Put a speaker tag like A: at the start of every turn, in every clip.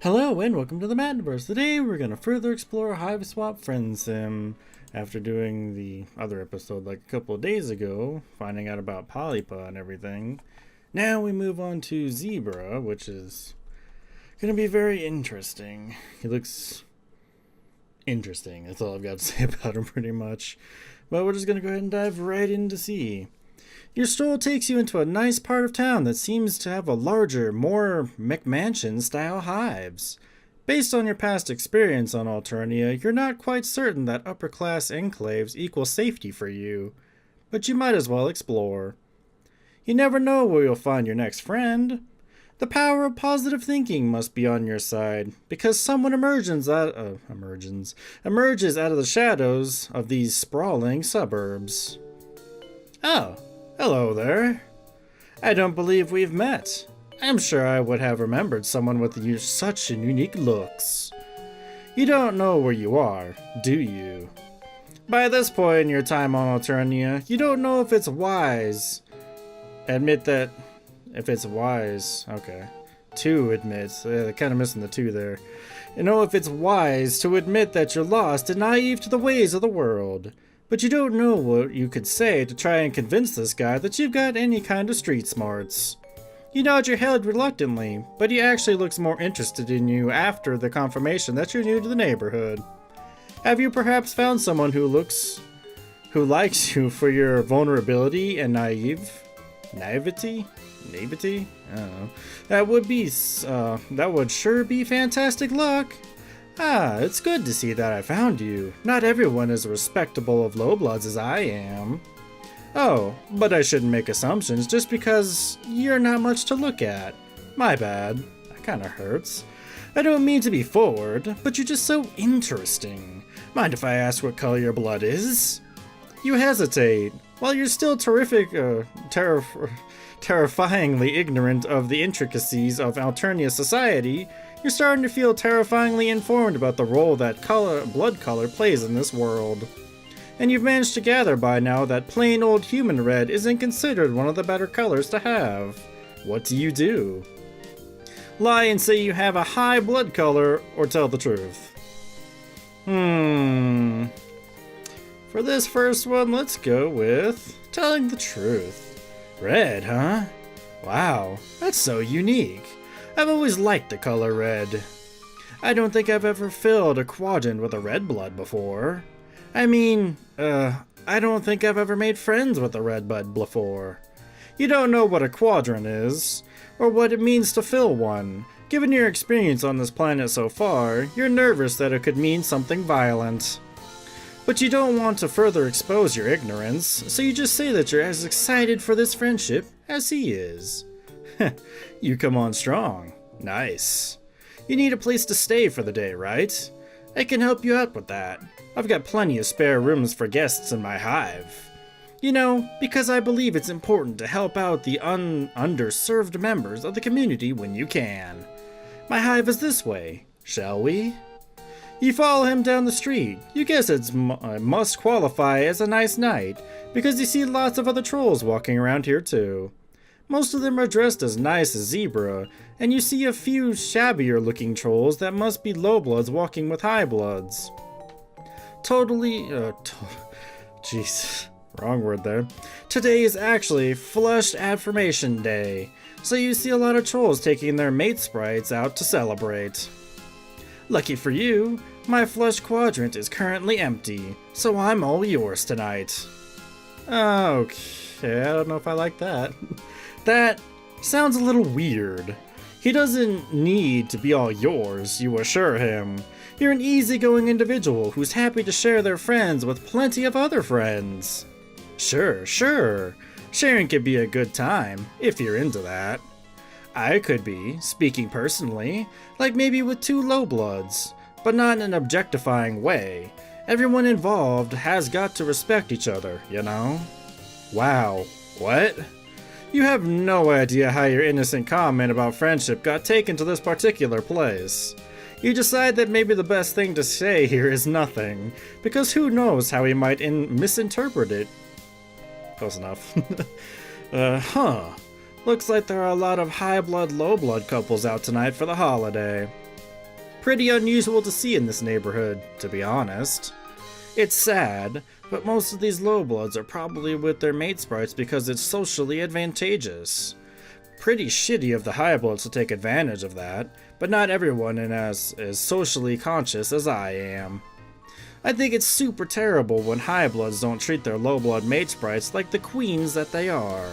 A: Hello and welcome to the Mattniverse. Today we're going to further explore HiveSwap Friendsim. After doing the other episode like a couple of days ago, finding out about Polypa and everything, now we move on to Zebruh, which is going to be very interesting. He looks interesting. That's all I've got to say about him pretty much. But we're just going to go ahead and dive right in to see. Your stroll takes you into a nice part of town that seems to have a larger, more McMansion-style hives. Based on your past experience on Alternia, you're not quite certain that upper-class enclaves equal safety for you, but you might as well explore. You never know where you'll find your next friend. The power of positive thinking must be on your side, because someone emerges out of the shadows of these sprawling suburbs. Oh. Hello there. I don't believe we've met. I'm sure I would have remembered someone with such unique looks. You don't know where you are, do you? By this point in your time on Alternia, you don't know if it's wise. To admit, kind of missing the two there. You know if it's wise to admit that you're lost and naive to the ways of the world. But you don't know what you could say to try and convince this guy that you've got any kind of street smarts. You nod your head reluctantly, but he actually looks more interested in you after the confirmation that you're new to the neighborhood. Have you perhaps found someone who likes you for your vulnerability and naivety? I don't know. That would sure be fantastic luck. Ah, it's good to see that I found you. Not everyone is respectable of lowbloods as I am. Oh, but I shouldn't make assumptions just because you're not much to look at. My bad. That kinda hurts. I don't mean to be forward, but you're just so interesting. Mind if I ask what color your blood is? You hesitate. While you're still terrifyingly ignorant of the intricacies of Alternia society, you're starting to feel terrifyingly informed about the role that blood color plays in this world. And you've managed to gather by now that plain old human red isn't considered one of the better colors to have. What do? Lie and say you have a high blood color, or tell the truth? For this first one, let's go with telling the truth. Red, huh? Wow, that's so unique. I've always liked the color red. I don't think I've ever filled a quadrant with a red blood before. I don't think I've ever made friends with a red blood before. You don't know what a quadrant is, or what it means to fill one. Given your experience on this planet so far, you're nervous that it could mean something violent. But you don't want to further expose your ignorance, so you just say that you're as excited for this friendship as he is. You come on strong. Nice. You need a place to stay for the day, right? I can help you out with that. I've got plenty of spare rooms for guests in my hive. You know, because I believe it's important to help out the underserved members of the community when you can. My hive is this way. Shall we? You follow him down the street. You guess it must qualify as a nice night, because you see lots of other trolls walking around here too. Most of them are dressed as nice as Zebruh, and you see a few shabbier looking trolls that must be lowbloods walking with highbloods. Jeez, wrong word there. Today is actually Flushed Affirmation Day, so you see a lot of trolls taking their mate sprites out to celebrate. Lucky for you, my flush quadrant is currently empty, so I'm all yours tonight. Okay, I don't know if I like that. That sounds a little weird. He doesn't need to be all yours, you assure him. You're an easygoing individual who's happy to share their friends with plenty of other friends. Sure. Sharing can be a good time, if you're into that. I could be, speaking personally, like maybe with two lowbloods, but not in an objectifying way. Everyone involved has got to respect each other, you know? Wow, what? You have no idea how your innocent comment about friendship got taken to this particular place. You decide that maybe the best thing to say here is nothing, because who knows how he might misinterpret it. Close enough. Looks like there are a lot of high-blood, low-blood couples out tonight for the holiday. Pretty unusual to see in this neighborhood, to be honest. It's sad, but most of these low-bloods are probably with their mate sprites because it's socially advantageous. Pretty shitty of the high-bloods to take advantage of that, but not everyone is as socially conscious as I am. I think it's super terrible when high-bloods don't treat their low-blood mate sprites like the queens that they are.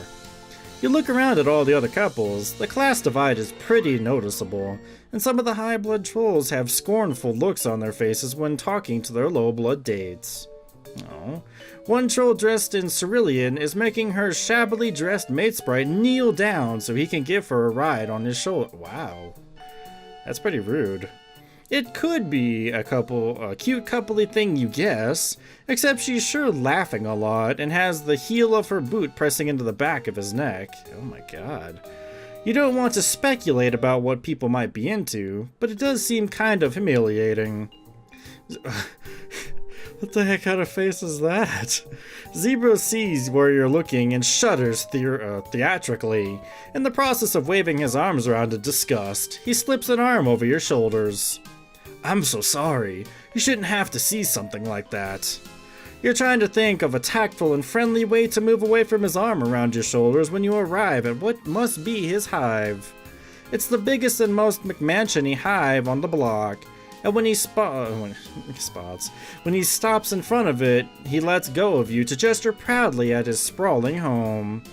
A: You look around at all the other couples, the class divide is pretty noticeable, and some of the high-blood trolls have scornful looks on their faces when talking to their low-blood dates. Oh. One troll dressed in cerulean is making her shabbily dressed mate sprite kneel down so he can give her a ride on his shoulder. Wow. That's pretty rude. It could be a cute coupley thing, you guess, except she's sure laughing a lot and has the heel of her boot pressing into the back of his neck. Oh my god. You don't want to speculate about what people might be into, but it does seem kind of humiliating. What the heck kind of face is that? Zebruh sees where you're looking and shudders theatrically. In the process of waving his arms around in disgust, he slips an arm over your shoulders. I'm so sorry. You shouldn't have to see something like that. You're trying to think of a tactful and friendly way to move away from his arm around your shoulders when you arrive at what must be his hive. It's the biggest and most McMansion-y hive on the block, and when he stops in front of it, he lets go of you to gesture proudly at his sprawling home.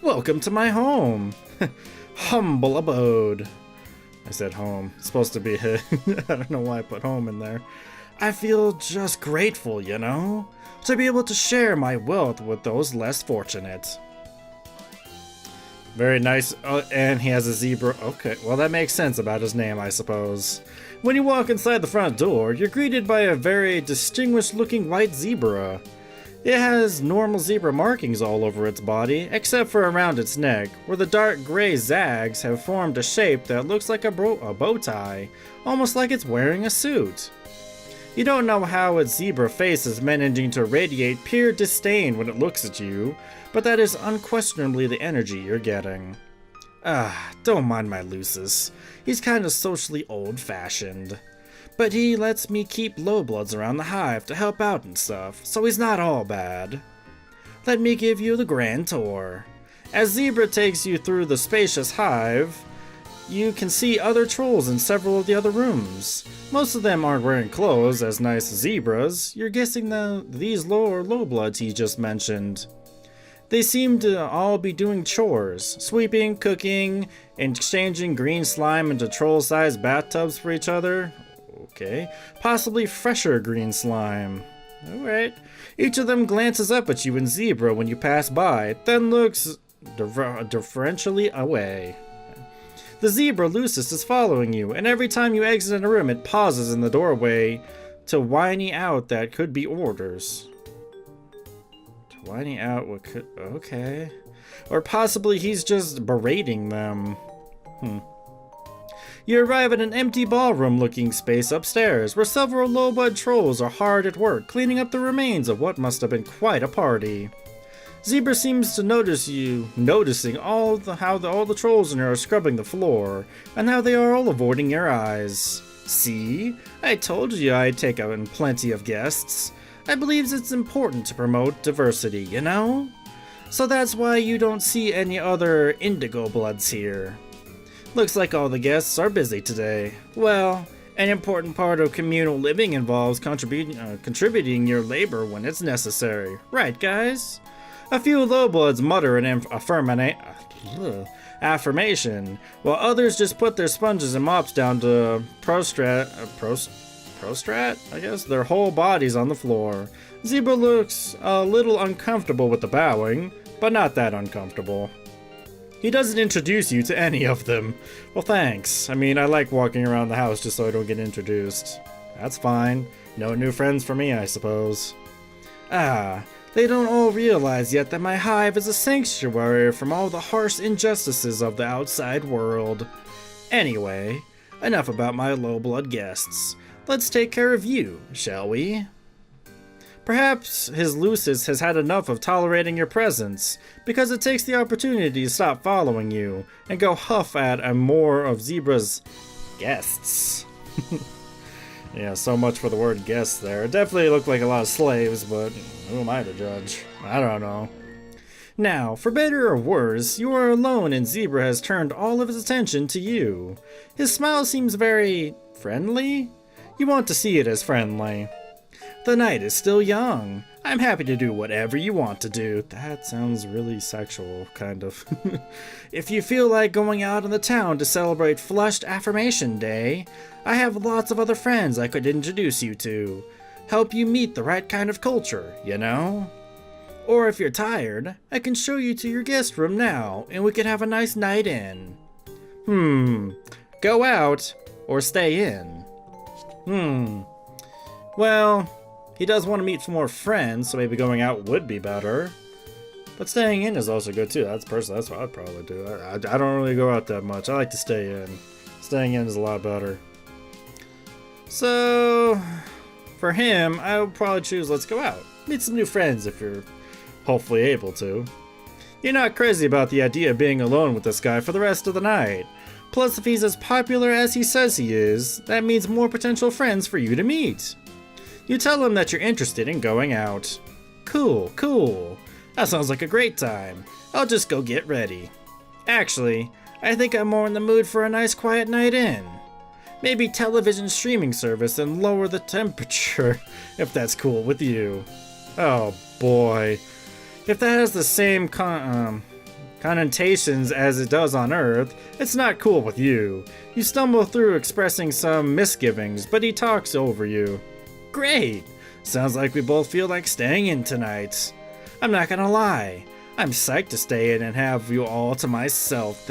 A: Welcome to my home. Humble abode. I said home. It's supposed to be I don't know why I put home in there. I feel just grateful, you know, to be able to share my wealth with those less fortunate. Very nice. Oh, and he has a zebra. Okay, well that makes sense about his name, I suppose. When you walk inside the front door, you're greeted by a very distinguished-looking white zebra. It has normal zebra markings all over its body, except for around its neck, where the dark gray zags have formed a shape that looks like a bow tie, almost like it's wearing a suit. You don't know how its zebra face is managing to radiate pure disdain when it looks at you, but that is unquestionably the energy you're getting. Don't mind my Lucis. He's kind of socially old-fashioned. But he lets me keep low-bloods around the hive to help out and stuff, so he's not all bad. Let me give you the grand tour. As Zebruh takes you through the spacious hive, you can see other trolls in several of the other rooms. Most of them aren't wearing clothes as nice as zebras. You're guessing these low-bloods he just mentioned. They seem to all be doing chores, sweeping, cooking, and exchanging green slime into troll-sized bathtubs for each other. Okay, possibly fresher green slime. Alright. Each of them glances up at you in Zebruh when you pass by, then looks deferentially away. The zebra Lucis is following you, and every time you exit a room it pauses in the doorway to whinny out that could be orders. Whining out what could... okay. Or possibly he's just berating them. You arrive at an empty ballroom-looking space upstairs, where several low-blood trolls are hard at work cleaning up the remains of what must have been quite a party. Zebruh seems to notice you, noticing how all the trolls in here are scrubbing the floor, and how they are all avoiding your eyes. See? I told you I'd take in plenty of guests. I believe it's important to promote diversity, you know? So that's why you don't see any other indigo bloods here. Looks like all the guests are busy today. Well, an important part of communal living involves contributing your labor when it's necessary. Right, guys? A few low-bloods mutter an affirmation, while others just put their sponges and mops down to prostrate, I guess, their whole bodies on the floor. Zebruh looks a little uncomfortable with the bowing, but not that uncomfortable. He doesn't introduce you to any of them. Well, thanks. I mean, I like walking around the house just so I don't get introduced. That's fine. No new friends for me, I suppose. They don't all realize yet that my hive is a sanctuary from all the harsh injustices of the outside world. Anyway, Enough about my low-blood guests. Let's take care of you, shall we? Perhaps his Lucis has had enough of tolerating your presence, because it takes the opportunity to stop following you and go huff at and more of Zebruh's guests. Yeah, so much for the word guests there. It definitely looked like a lot of slaves, but who am I to judge? I don't know. Now, for better or worse, you are alone and Zebruh has turned all of his attention to you. His smile seems very friendly? You want to see it as friendly. The night is still young. I'm happy to do whatever you want to do. That sounds really sexual, kind of. If you feel like going out in the town to celebrate Flushed Affirmation Day, I have lots of other friends I could introduce you to. Help you meet the right kind of culture, you know? Or if you're tired, I can show you to your guest room now, and we can have a nice night in. Go out, or stay in? Well, he does want to meet some more friends, so maybe going out would be better. But staying in is also good too. That's what I'd probably do. I don't really go out that much. I like to stay in. Staying in is a lot better. So, for him, I would probably choose let's go out. Meet some new friends if you're hopefully able to. You're not crazy about the idea of being alone with this guy for the rest of the night. Plus, if he's as popular as he says he is, that means more potential friends for you to meet. You tell him that you're interested in going out. Cool. That sounds like a great time. I'll just go get ready. Actually, I think I'm more in the mood for a nice quiet night in. Maybe television streaming service and lower the temperature, if that's cool with you. Oh boy. If that has the same connotations as it does on Earth, it's not cool with you. You stumble through expressing some misgivings, but he talks over you. Great! Sounds like we both feel like staying in tonight. I'm not gonna lie. I'm psyched to stay in and have you all to myself.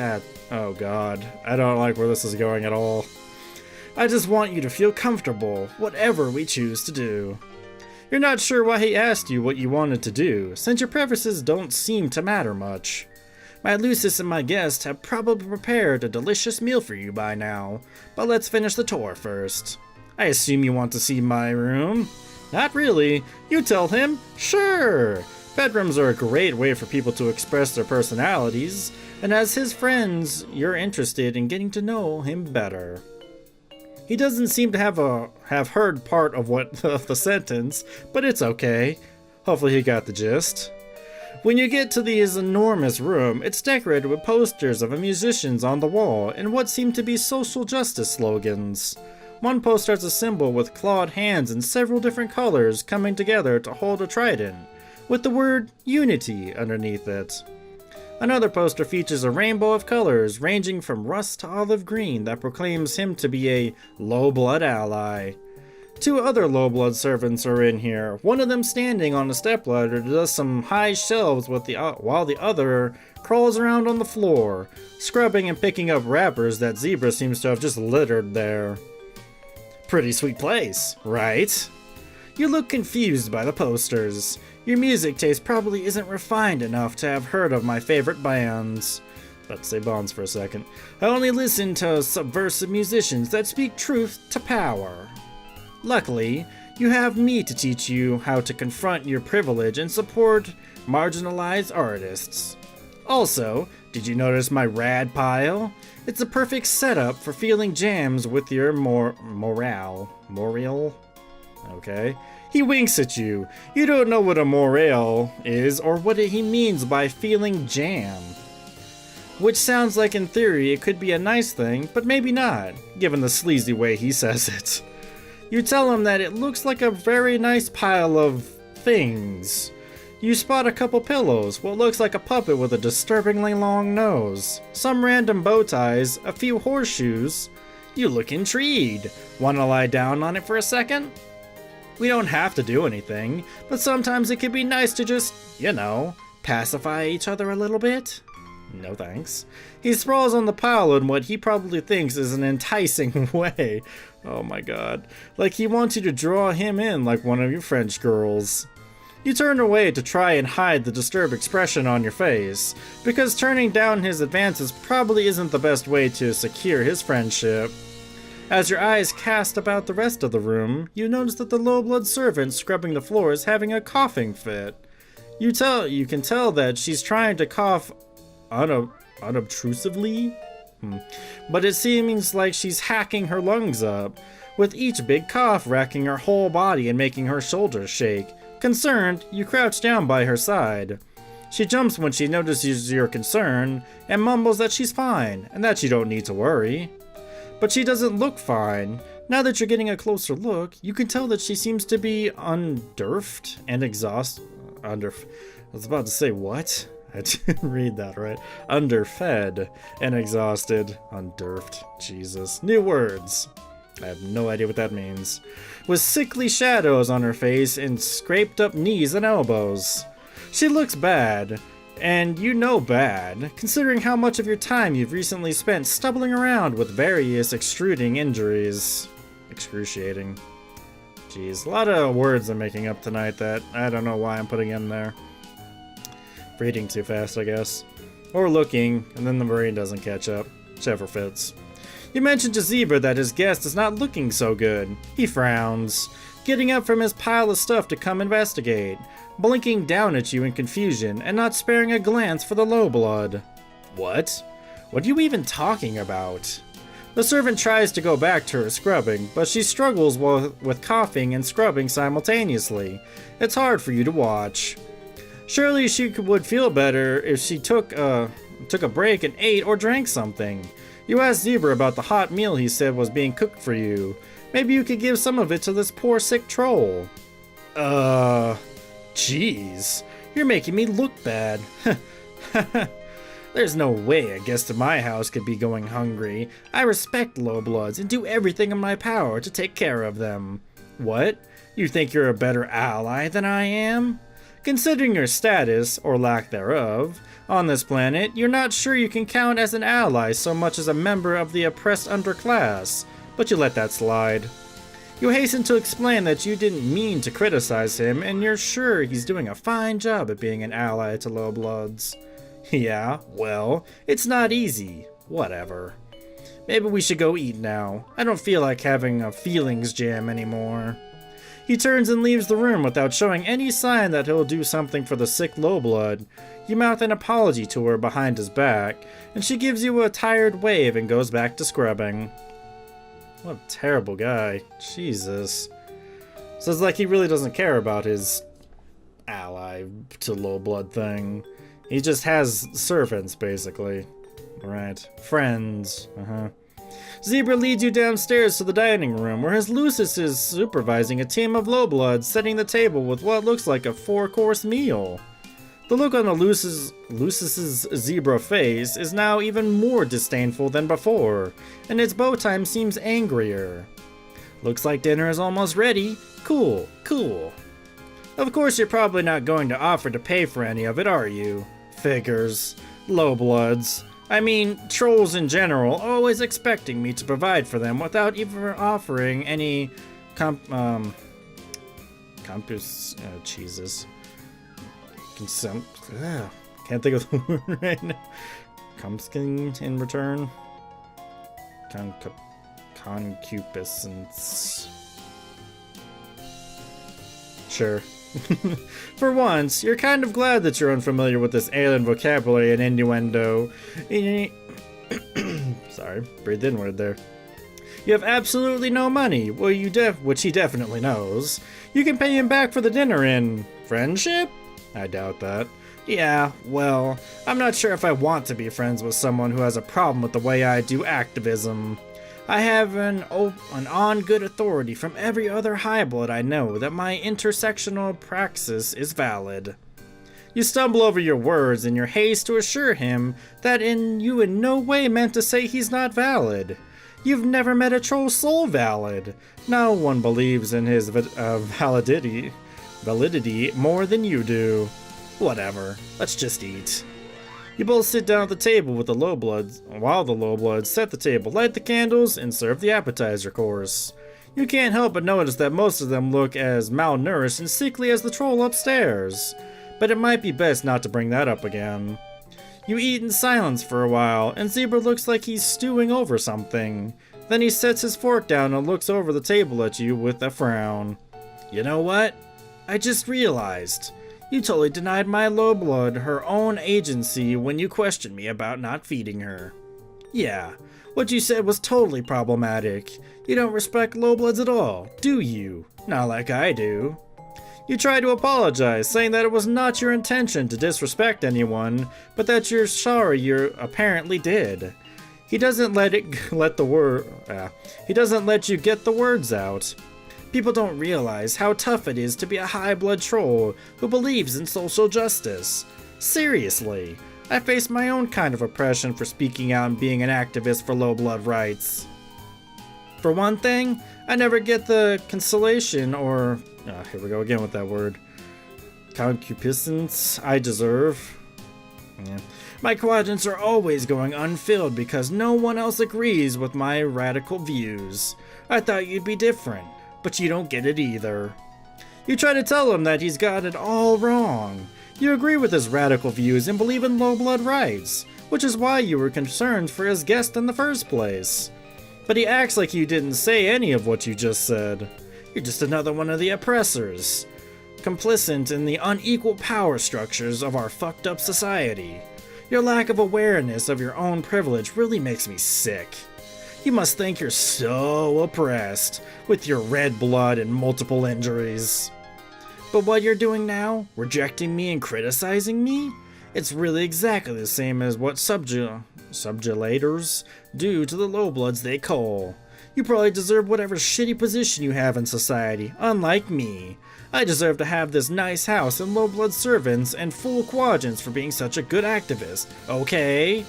A: Oh god. I don't like where this is going at all. I just want you to feel comfortable, whatever we choose to do. You're not sure why he asked you what you wanted to do, since your preferences don't seem to matter much. My Lucis and my guest have probably prepared a delicious meal for you by now, but let's finish the tour first. I assume you want to see my room? Not really. You tell him, sure. Bedrooms are a great way for people to express their personalities, and as his friends, you're interested in getting to know him better. He doesn't seem to have heard part of the sentence, but it's okay. Hopefully he got the gist. When you get to his enormous room, it's decorated with posters of musicians on the wall and what seem to be social justice slogans. One poster has a symbol with clawed hands in several different colors coming together to hold a trident, with the word unity underneath it. Another poster features a rainbow of colors ranging from rust to olive green that proclaims him to be a low-blood ally. Two other low-blood servants are in here, one of them standing on a stepladder to does some high shelves while the other crawls around on the floor, scrubbing and picking up wrappers that Zebruh seems to have just littered there. Pretty sweet place, right? You look confused by the posters. Your music taste probably isn't refined enough to have heard of my favorite bands. About to say bonds for a second. I only listen to subversive musicians that speak truth to power. Luckily, you have me to teach you how to confront your privilege and support marginalized artists. Also, did you notice my rad pile? It's a perfect setup for feeling jams with your morale. Okay. He winks at you. You don't know what a morale is or what he means by feeling jam. Which sounds like in theory it could be a nice thing, but maybe not, given the sleazy way he says it. You tell him that it looks like a very nice pile of things. You spot a couple pillows, what looks like a puppet with a disturbingly long nose, some random bow ties, a few horseshoes. You look intrigued. Wanna lie down on it for a second? We don't have to do anything, but sometimes it can be nice to just, pacify each other a little bit. No thanks. He sprawls on the pile in what he probably thinks is an enticing way. Oh my god. Like he wants you to draw him in like one of your French girls. You turn away to try and hide the disturbed expression on your face, because turning down his advances probably isn't the best way to secure his friendship. As your eyes cast about the rest of the room, you notice that the low-blood servant scrubbing the floor is having a coughing fit. You can tell that she's trying to cough unobtrusively, but it seems like she's hacking her lungs up, with each big cough racking her whole body and making her shoulders shake. Concerned, you crouch down by her side. She jumps when she notices your concern and mumbles that she's fine and that you don't need to worry. But she doesn't look fine. Now that you're getting a closer look, you can tell that she seems to be underfed and exhausted. I was about to say what? I didn't read that right. Underfed and exhausted. Underfed. Jesus. New words. I have no idea what that means. With sickly shadows on her face and scraped up knees and elbows. She looks bad, and you know bad, considering how much of your time you've recently spent stumbling around with various extruding injuries. Excruciating. Jeez, a lot of words I'm making up tonight that I don't know why I'm putting in there. Reading too fast, I guess. Or looking, and then the brain doesn't catch up. Whichever fits. You mentioned to Zebruh that his guest is not looking so good. He frowns, getting up from his pile of stuff to come investigate, blinking down at you in confusion and not sparing a glance for the low blood. What? What are you even talking about? The servant tries to go back to her scrubbing, but she struggles with coughing and scrubbing simultaneously. It's hard for you to watch. Surely she would feel better if she took a break and ate or drank something. You asked Zebruh about the hot meal he said was being cooked for you. Maybe you could give some of it to this poor sick troll. Jeez. You're making me look bad. There's no way a guest in my house could be going hungry. I respect low-bloods and do everything in my power to take care of them. What? You think you're a better ally than I am? Considering your status, or lack thereof, on this planet, you're not sure you can count as an ally so much as a member of the oppressed underclass, but you let that slide. You hasten to explain that you didn't mean to criticize him, and you're sure he's doing a fine job at being an ally to low-bloods. Yeah, well, it's not easy. Whatever. Maybe we should go eat now. I don't feel like having a feelings jam anymore. He turns and leaves the room without showing any sign that he'll do something for the sick low-blood. You mouth an apology to her behind his back, and she gives you a tired wave and goes back to scrubbing. What a terrible guy. Jesus. Sounds like he really doesn't care about his ally to low-blood thing. He just has servants, basically. Right. Friends. Zebruh leads you downstairs to the dining room, where his Lucis is supervising a team of low-bloods, setting the table with what looks like a 4-course meal. The look on the Lucis's Zebruh face is now even more disdainful than before, and its bow tie seems angrier. Looks like dinner is almost ready. Cool, cool. Of course you're probably not going to offer to pay for any of it, are you? Figures. Low-bloods. I mean, trolls in general, always expecting me to provide for them without even offering any Jesus. Can't think of the word right now. Compskin in return? Concupiscence. Sure. For once, you're kind of glad that you're unfamiliar with this alien vocabulary and innuendo. Sorry, breathed inward there. You have absolutely no money, which he definitely knows. You can pay him back for the dinner in friendship? I doubt that. Yeah, well, I'm not sure if I want to be friends with someone who has a problem with the way I do activism. I have on good authority from every other highblood I know that my intersectional praxis is valid. You stumble over your words in your haste to assure him that you in no way meant to say he's not valid. You've never met a troll soul valid. No one believes in his validity more than you do. Whatever, let's just eat. You both sit down at the table with the low-bloods, while the low-bloods set the table, light the candles, and serve the appetizer course. You can't help but notice that most of them look as malnourished and sickly as the troll upstairs. But it might be best not to bring that up again. You eat in silence for a while, and Zebruh looks like he's stewing over something. Then he sets his fork down and looks over the table at you with a frown. You know what? I just realized. You totally denied my Lowblood her own agency when you questioned me about not feeding her. Yeah, what you said was totally problematic. You don't respect Lowbloods at all, do you? Not like I do. You tried to apologize, saying that it was not your intention to disrespect anyone, but that you're sorry you apparently did. He doesn't let you get the words out. People don't realize how tough it is to be a high-blood troll who believes in social justice. Seriously, I face my own kind of oppression for speaking out and being an activist for low-blood rights. For one thing, I never get the consolation or, here we go again with that word, concupiscence I deserve. Yeah. My quadrants are always going unfilled because no one else agrees with my radical views. I thought you'd be different. But you don't get it either. You try to tell him that he's got it all wrong. You agree with his radical views and believe in low-blood rights, which is why you were concerned for his guest in the first place. But he acts like you didn't say any of what you just said. You're just another one of the oppressors, complicit in the unequal power structures of our fucked up society. Your lack of awareness of your own privilege really makes me sick. You must think you're so oppressed, with your red blood and multiple injuries. But what you're doing now, rejecting me and criticizing me, it's really exactly the same as what subjugators do to the lowbloods they cull. You probably deserve whatever shitty position you have in society, unlike me. I deserve to have this nice house and lowblood servants and full quadrants for being such a good activist, okay?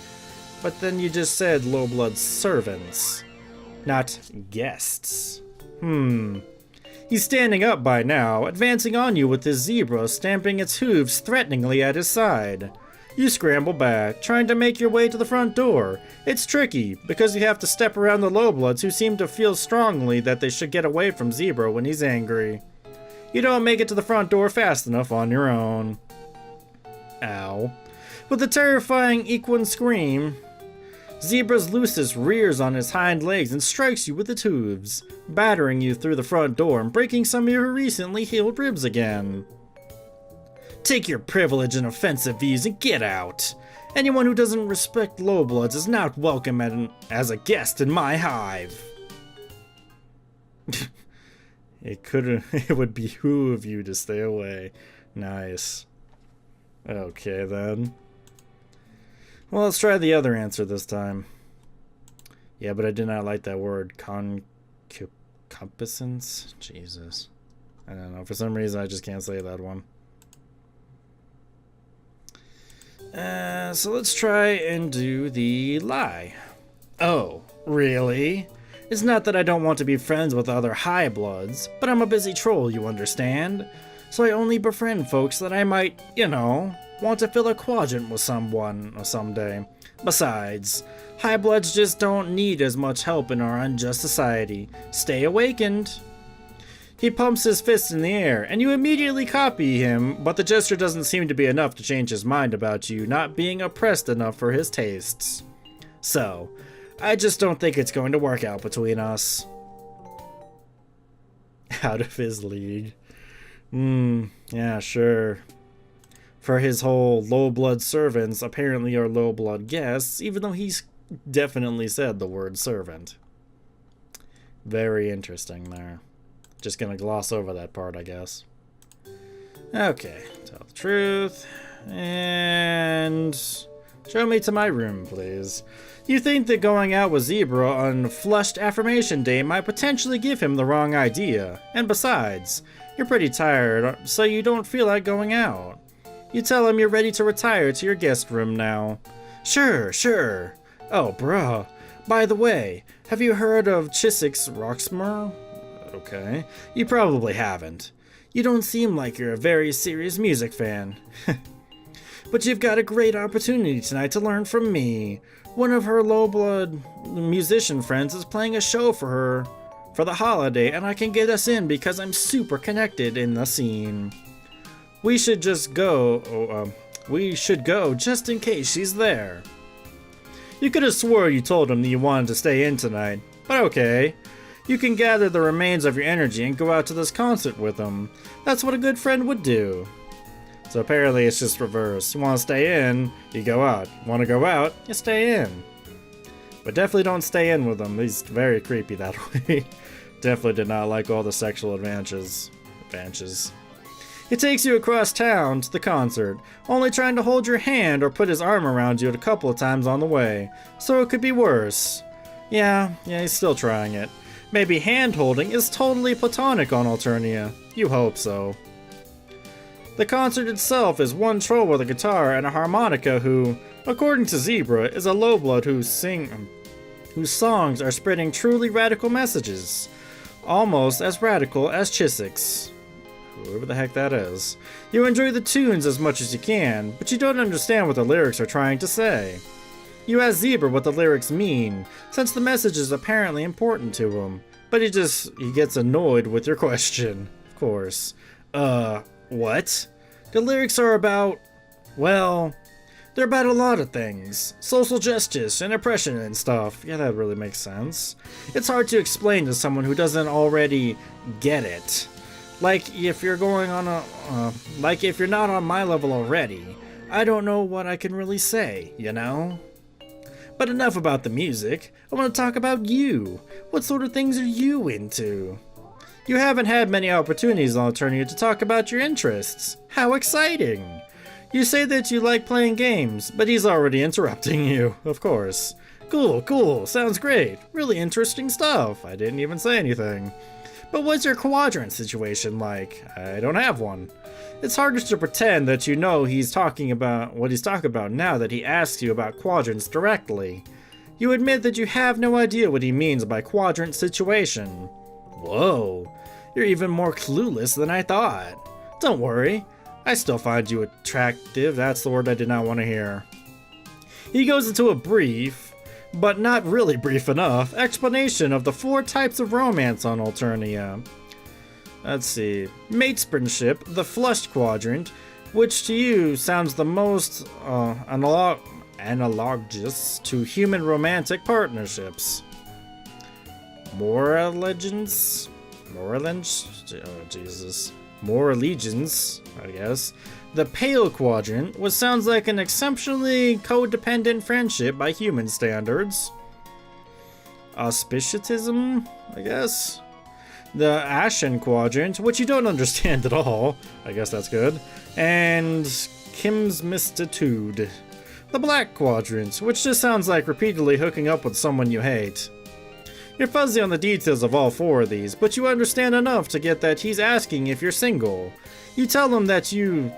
A: But then you just said low-blood servants, not guests. He's standing up by now, advancing on you with his Zebruh stamping its hooves threateningly at his side. You scramble back, trying to make your way to the front door. It's tricky, because you have to step around the lowbloods who seem to feel strongly that they should get away from Zebruh when he's angry. You don't make it to the front door fast enough on your own. Ow. With a terrifying equine scream, Zebrah's Lucis rears on his hind legs and strikes you with its hooves, battering you through the front door and breaking some of your recently healed ribs again. Take your privilege and offensive views and get out. Anyone who doesn't respect lowbloods is not welcome as a guest in my hive. It would behoove you to stay away. Nice. Okay then. Well, let's try the other answer this time. Yeah, but I did not like that word. Concupiscence? Jesus. I don't know. For some reason, I just can't say that one. So let's try and do the lie. Oh, really? It's not that I don't want to be friends with other high bloods, but I'm a busy troll, you understand? So I only befriend folks that I might, want to fill a quadrant with someone someday. Besides, high bloods just don't need as much help in our unjust society. Stay awakened. He pumps his fist in the air, and you immediately copy him, but the gesture doesn't seem to be enough to change his mind about you not being oppressed enough for his tastes. So, I just don't think it's going to work out between us. Out of his league. Yeah, sure. For his whole low-blood servants apparently are low-blood guests, even though he's definitely said the word servant. Very interesting there. Just gonna gloss over that part, I guess. Okay, tell the truth. And show me to my room, please. You think that going out with Zebruh on Flushed Affirmation Day might potentially give him the wrong idea. And besides, you're pretty tired, so you don't feel like going out. You tell him you're ready to retire to your guest room now. Sure. Oh, bruh. By the way, have you heard of Chiswick's Roxmer? Okay. You probably haven't. You don't seem like you're a very serious music fan. But you've got a great opportunity tonight to learn from me. One of her low-blood musician friends is playing a show for her for the holiday, and I can get us in because I'm super connected in the scene. We should go just in case she's there. You could have swore you told him that you wanted to stay in tonight, But okay. You can gather the remains of your energy and go out to this concert with them. That's what a good friend would do. So apparently it's just reverse. You want to stay in, you go out. Want to go out, you stay in. But definitely don't stay in with him. He's very creepy that way. Definitely did not like all the sexual advances. He takes you across town to the concert, only trying to hold your hand or put his arm around you a couple of times on the way. So it could be worse. Yeah, he's still trying it. Maybe hand-holding is totally platonic on Alternia. You hope so. The concert itself is one troll with a guitar and a harmonica who, according to Zebruh, is a lowblood whose songs are spreading truly radical messages. Almost as radical as Chiswick's. Whoever the heck that is. You enjoy the tunes as much as you can, but you don't understand what the lyrics are trying to say. You ask Zebruh what the lyrics mean, since the message is apparently important to him, but he gets annoyed with your question. Of course. What? The lyrics are about, well, they're about a lot of things. Social justice and oppression and stuff. Yeah, that really makes sense. It's hard to explain to someone who doesn't already get it. Like if you're if you're not on my level already, I don't know what I can really say, you know? But enough about the music. I want to talk about you. What sort of things are you into? You haven't had many opportunities on Alternia to talk about your interests. How exciting! You say that you like playing games, but he's already interrupting you, of course. Cool, sounds great. Really interesting stuff. I didn't even say anything. But what's your quadrant situation like? I don't have one. It's harder to pretend that you know what he's talking about now that he asks you about quadrants directly. You admit that you have no idea what he means by quadrant situation. Whoa, you're even more clueless than I thought. Don't worry, I still find you attractive. That's the word I did not want to hear. He goes into a brief, but not really brief enough, explanation of the 4 types of romance on Alternia. Let's see. Matesmanship, the flushed quadrant, which to you sounds the most analogous to human romantic partnerships. More allegiance, I guess. The pale quadrant, which sounds like an exceptionally codependent friendship by human standards. Auspiciatism, I guess. The ashen quadrant, which you don't understand at all. I guess that's good. And Kim's mistitude. The black quadrant, which just sounds like repeatedly hooking up with someone you hate. You're fuzzy on the details of all 4 of these, but you understand enough to get that he's asking if you're single. You tell him that you,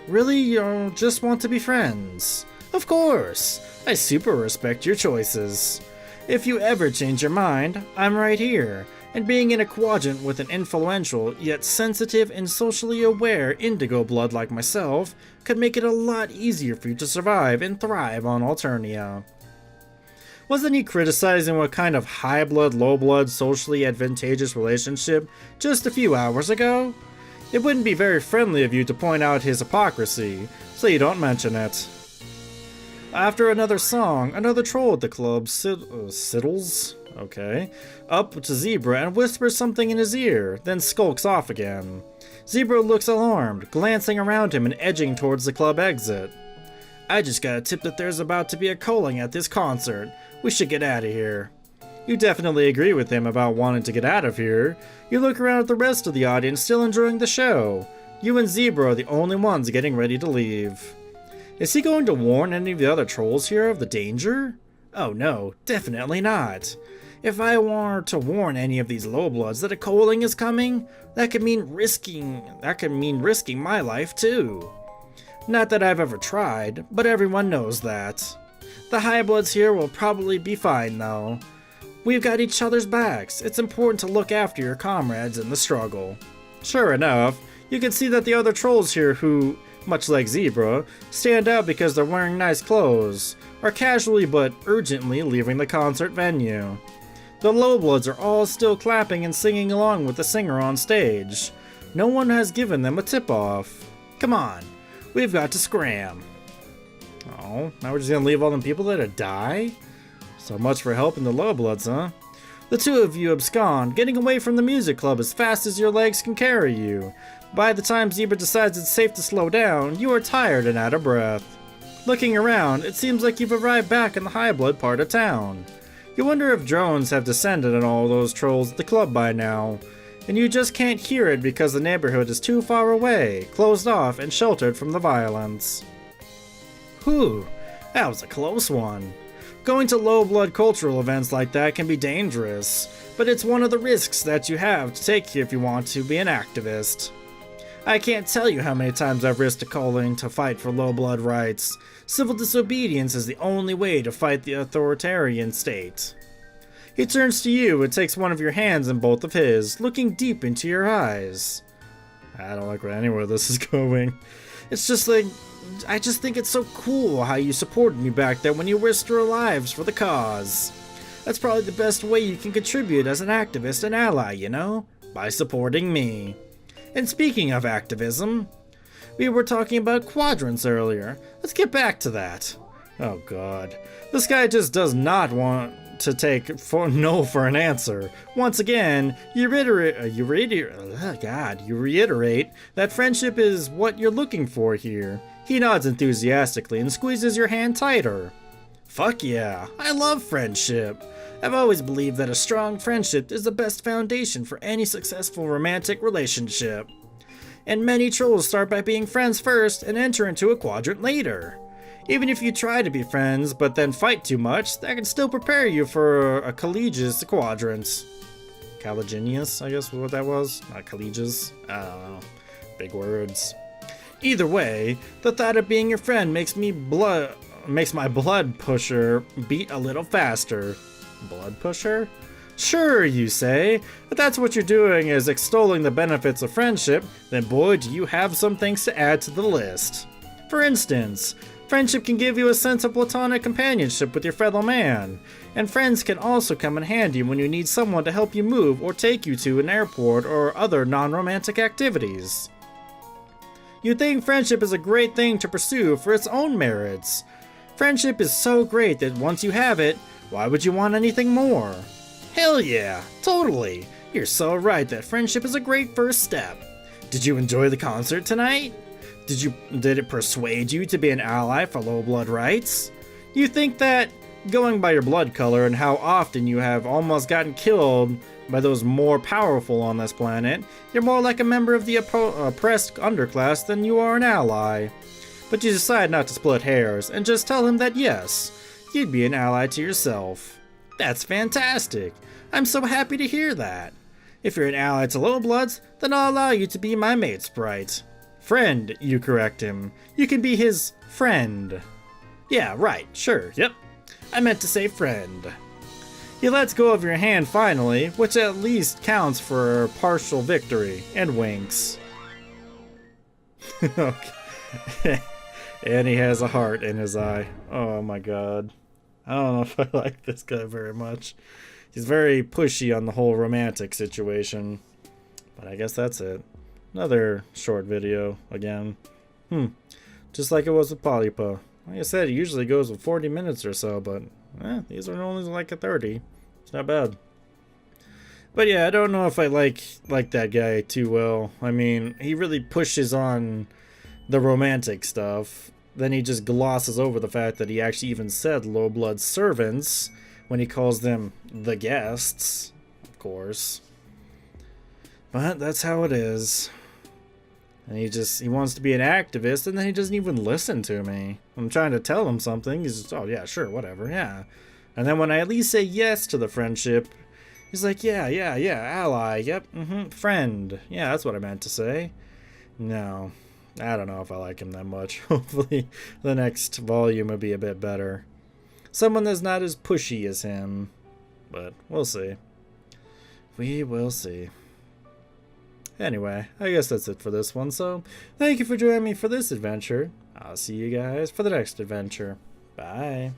A: really just want to be friends. Of course, I super respect your choices. If you ever change your mind, I'm right here, and being in a quadrant with an influential, yet sensitive and socially aware indigo blood like myself could make it a lot easier for you to survive and thrive on Alternia. Wasn't he criticizing what kind of high blood, low blood, socially advantageous relationship just a few hours ago? It wouldn't be very friendly of you to point out his hypocrisy, so you don't mention it. After another song, another troll at the club sidles, up to Zebruh and whispers something in his ear, then skulks off again. Zebruh looks alarmed, glancing around him and edging towards the club exit. I just got a tip that there's about to be a culling at this concert. We should get out of here. You definitely agree with him about wanting to get out of here. You look around at the rest of the audience still enjoying the show. You and Zebruh are the only ones getting ready to leave. Is he going to warn any of the other trolls here of the danger? Oh no, definitely not. If I were to warn any of these lowbloods that a culling is coming, that could mean risking my life too. Not that I've ever tried, but everyone knows that. The highbloods here will probably be fine though. We've got each other's backs. It's important to look after your comrades in the struggle. Sure enough, you can see that the other trolls here who, much like Zebruh, stand out because they're wearing nice clothes, are casually but urgently leaving the concert venue. The lowbloods are all still clapping and singing along with the singer on stage. No one has given them a tip-off. Come on, we've got to scram. Oh, now we're just gonna leave all them people there to die? So much for helping the Lowbloods, huh? The two of you abscond, getting away from the music club as fast as your legs can carry you. By the time Zebruh decides it's safe to slow down, you are tired and out of breath. Looking around, it seems like you've arrived back in the Highblood part of town. You wonder if drones have descended on all those trolls at the club by now, and you just can't hear it because the neighborhood is too far away, closed off and sheltered from the violence. Whew, that was a close one. Going to low-blood cultural events like that can be dangerous, but it's one of the risks that you have to take if you want to be an activist. I can't tell you how many times I've risked a calling to fight for low-blood rights. Civil disobedience is the only way to fight the authoritarian state. He turns to you and takes one of your hands in both of his, looking deep into your eyes. I don't like anywhere this is going. It's just like, I just think it's so cool how you supported me back there when you risked your lives for the cause. That's probably the best way you can contribute as an activist and ally, you know? By supporting me. And speaking of activism, we were talking about quadrants earlier. Let's get back to that. Oh god. This guy just does not want to take no for an answer. Once again, you reiterate that friendship is what you're looking for here. He nods enthusiastically and squeezes your hand tighter. Fuck yeah, I love friendship. I've always believed that a strong friendship is the best foundation for any successful romantic relationship. And many trolls start by being friends first and enter into a quadrant later. Even if you try to be friends but then fight too much, that can still prepare you for a collegious quadrant. Collegious, I guess what that was? Not collegious? I don't know. Big words. Either way, the thought of being your friend makes my blood pusher beat a little faster. Blood pusher? Sure, you say, but that's what you're doing is extolling the benefits of friendship, then boy do you have some things to add to the list. For instance, friendship can give you a sense of platonic companionship with your fellow man, and friends can also come in handy when you need someone to help you move or take you to an airport or other non-romantic activities. You think friendship is a great thing to pursue for its own merits. Friendship is so great that once you have it, why would you want anything more? Hell yeah, totally. You're so right that friendship is a great first step. Did you enjoy the concert tonight? Did it persuade you to be an ally for low blood rights? You think that, going by your blood color and how often you have almost gotten killed by those more powerful on this planet, you're more like a member of the oppressed underclass than you are an ally. But you decide not to split hairs and just tell him that yes, you'd be an ally to yourself. That's fantastic. I'm so happy to hear that. If you're an ally to low bloods, then I'll allow you to be my mate sprite. Friend, you correct him. You can be his friend. Yeah, right, sure, yep. I meant to say friend. He lets go of your hand finally, which at least counts for a partial victory, and winks. Okay. And he has a heart in his eye. Oh my god. I don't know if I like this guy very much. He's very pushy on the whole romantic situation. But I guess that's it. Another short video again. Just like it was with Polypa. Like I said, it usually goes with 40 minutes or so, but these are only like a 30. It's not bad. But yeah, I don't know if I like that guy too well. I mean, he really pushes on the romantic stuff. Then he just glosses over the fact that he actually even said low blood servants when he calls them the guests, of course. But that's how it is. And he wants to be an activist, and then he doesn't even listen to me. I'm trying to tell him something. He's just, oh yeah, sure, whatever, yeah. And then when I at least say yes to the friendship, he's like, yeah, ally, yep, friend. Yeah, that's what I meant to say. No, I don't know if I like him that much. Hopefully the next volume will be a bit better. Someone that's not as pushy as him. But we'll see. We will see. Anyway, I guess that's it for this one. So, thank you for joining me for this adventure. I'll see you guys for the next adventure. Bye.